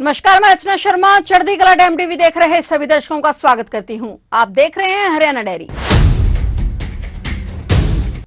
नमस्कार, मैं अर्चना शर्मा चढ़ती कला टाइम टीवी देख रहे सभी दर्शकों का स्वागत करती हूं। आप देख रहे हैं हरियाणा डायरी।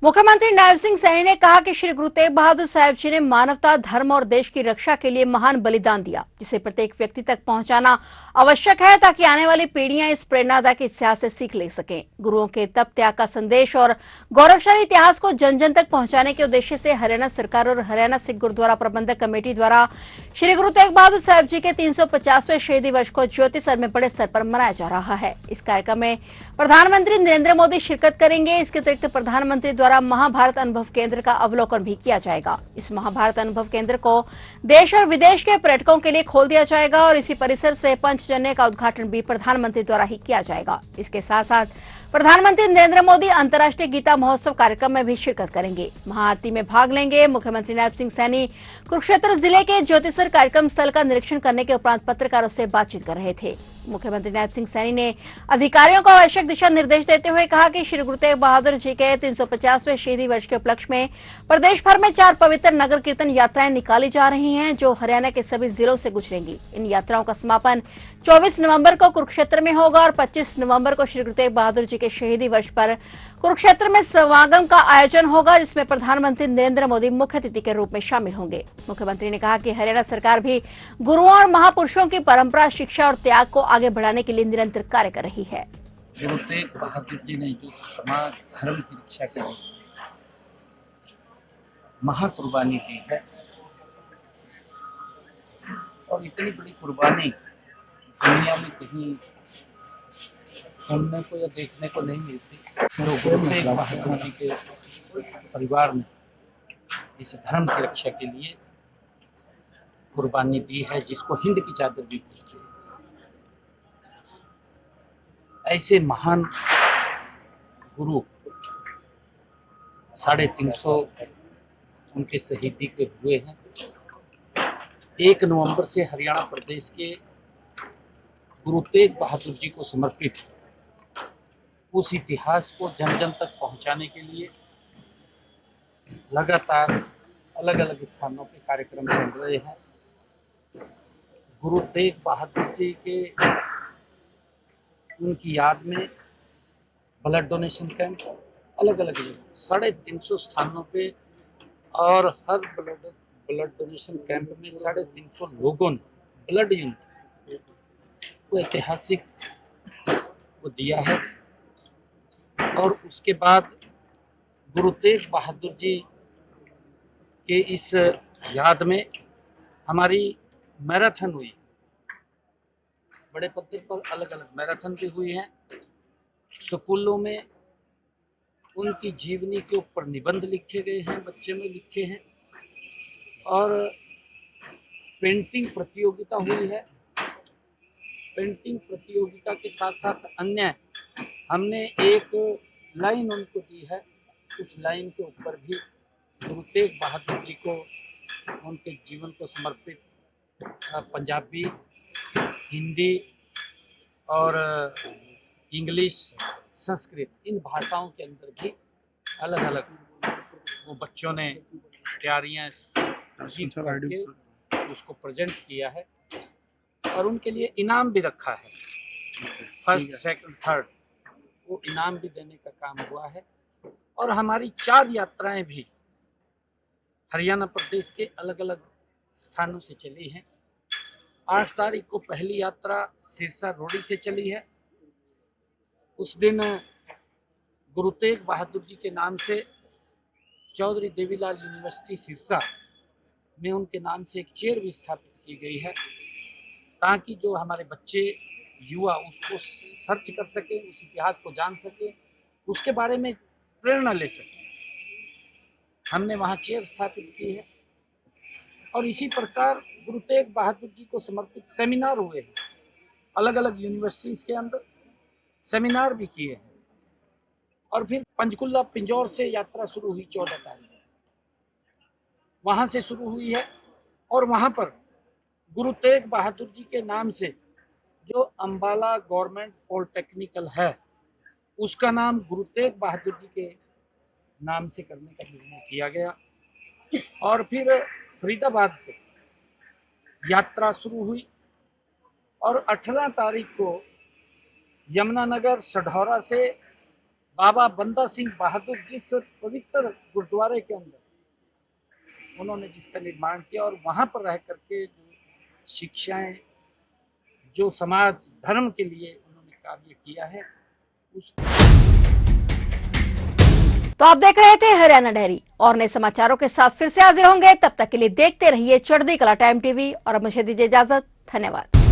मुख्यमंत्री नायब सिंह सैनी ने कहा कि श्री गुरु तेग बहादुर साहिब जी ने मानवता, धर्म और देश की रक्षा के लिए महान बलिदान दिया, जिसे प्रत्येक व्यक्ति तक पहुंचाना आवश्यक है ताकि आने वाली पीढ़ियां इस प्रेरणादायक इतिहास से सीख ले सकें। गुरुओं के तप त्याग का संदेश और गौरवशाली इतिहास को जन जन तक पहुंचाने के उद्देश्य से हरियाणा सरकार और हरियाणा सिख गुरुद्वारा प्रबंधक कमेटी द्वारा श्री गुरु तेग बहादुर साहिब जी के 350वें शहीदी वर्ष को ज्योतिसर में बड़े स्तर पर मनाया जा रहा है। इस कार्यक्रम में प्रधानमंत्री नरेंद्र मोदी शिरकत करेंगे। इसके अतिरिक्त प्रधानमंत्री द्वारा महाभारत अनुभव केंद्र का अवलोकन भी किया जाएगा। इस महाभारत अनुभव केंद्र को देश और विदेश के पर्यटकों के लिए खोल दिया जाएगा और इसी परिसर से पंचजन्य का उद्घाटन भी प्रधानमंत्री द्वारा ही किया जाएगा। इसके साथ साथ प्रधानमंत्री नरेंद्र मोदी अंतर्राष्ट्रीय गीता महोत्सव कार्यक्रम में भी शिरकत करेंगे, महाआरती में भाग लेंगे। मुख्यमंत्री नायब सिंह सैनी कुरुक्षेत्र जिले के ज्योतिसर कार्यक्रम स्थल का निरीक्षण करने के उपरांत पत्रकारों से बातचीत कर रहे थे। मुख्यमंत्री नायब सिंह सैनी ने अधिकारियों को आवश्यक दिशा निर्देश देते हुए कहा कि श्री गुरु तेग बहादुर जी के 350वें शहीदी वर्ष के उपलक्ष्य में प्रदेश भर में 4 पवित्र नगर कीर्तन यात्राएं निकाली जा रही हैं, जो हरियाणा के सभी जिलों से गुजरेंगी। इन यात्राओं का समापन 24 नवंबर को कुरुक्षेत्र में होगा और 25 नवंबर को श्री गुरु तेग बहादुर जी के शहीदी वर्ष पर कुरुक्षेत्र में समागम का आयोजन होगा, जिसमें प्रधानमंत्री नरेंद्र मोदी मुख्य अतिथि के रूप में शामिल होंगे। मुख्यमंत्री ने कहा कि हरियाणा सरकार भी गुरुओं और महापुरुषों की परंपरा, शिक्षा और त्याग को आगे बढ़ाने के लिए निरंतर कार्य कर रही है। गुरु तेग बहादुर जी ने जो समाज धर्म की रक्षा के लिए महाकुर्बानी दी है और इतनी बड़ी कुर्बानी दुनिया में कहीं सुनने को या देखने को नहीं मिलती। तो गुरु तेग बहादुर जी के परिवार ने इस धर्म की रक्षा के लिए कुर्बानी दी है, जिसको हिंद की चादर भी बोलते हैं। ऐसे महान गुरु 350 उनके शहीदी के हुए हैं। 1 नवंबर से हरियाणा प्रदेश के गुरु तेग बहादुर जी को समर्पित उस इतिहास को जन जन तक पहुंचाने के लिए लगातार अलग अलग स्थानों पे कार्यक्रम चल रहे हैं। गुरु तेग बहादुर जी के उनकी याद में ब्लड डोनेशन कैंप अलग अलग जगह 350 स्थानों पे और हर ब्लड डोनेशन कैंप में 350 लोगों ने ब्लड यूनिट को ऐतिहासिक वो दिया है। और उसके बाद गुरु तेग बहादुर जी के इस याद में हमारी मैराथन हुई, बड़े पद्धति पर अलग अलग मैराथन भी हुई हैं। स्कूलों में उनकी जीवनी के ऊपर निबंध लिखे गए हैं, बच्चे में लिखे हैं और पेंटिंग प्रतियोगिता हुई है। पेंटिंग प्रतियोगिता के साथ साथ अन्य हमने एक लाइन उनको दी है, उस लाइन के ऊपर भी गुरु तेग बहादुर जी को उनके जीवन को समर्पित पंजाबी, हिंदी और इंग्लिश, संस्कृत इन भाषाओं के अंदर भी अलग अलग वो बच्चों ने तैयारियां करके उसको प्रेजेंट किया है और उनके लिए इनाम भी रखा है। फर्स्ट, सेकंड, थर्ड वो इनाम भी देने का काम हुआ है। और हमारी 4 यात्राएं भी हरियाणा प्रदेश के अलग अलग स्थानों से चली हैं। 8 तारीख को पहली यात्रा सिरसा रोडी से चली है। उस दिन गुरु तेग बहादुर जी के नाम से चौधरी देवीलाल यूनिवर्सिटी सिरसा में उनके नाम से एक चेयर भी स्थापित की गई है, ताकि जो हमारे बच्चे युवा उसको सर्च कर सकें, उस इतिहास को जान सकें, उसके बारे में प्रेरणा ले सकें। हमने वहाँ चेयर स्थापित की है और इसी प्रकार गुरु तेग बहादुर जी को समर्पित सेमिनार हुए हैं। अलग अलग यूनिवर्सिटीज़ के अंदर सेमिनार भी किए हैं। और फिर पंचकुला पिंजौर से यात्रा शुरू हुई 14 तारीख, वहाँ से शुरू हुई है और वहाँ पर गुरु तेग बहादुर जी के नाम से जो अम्बाला गवर्नमेंट पॉलिटेक्निकल है उसका नाम गुरु तेग बहादुर जी के नाम से करने का निर्णय किया गया। और फिर फरीदाबाद से यात्रा शुरू हुई और 18 तारीख को यमुनानगर सढौरा से बाबा बंदा सिंह बहादुर जिस पवित्र गुरुद्वारे के अंदर उन्होंने जिसका निर्माण किया और वहाँ पर रह करके जो शिक्षाएं, जो समाज धर्म के लिए उन्होंने कार्य किया है उस। तो आप देख रहे थे हरियाणा डायरी और नए समाचारों के साथ फिर से हाजिर होंगे। तब तक के लिए देखते रहिए चढ़ती कला टाइम टीवी और अब मुझे दीजिए इजाजत। धन्यवाद।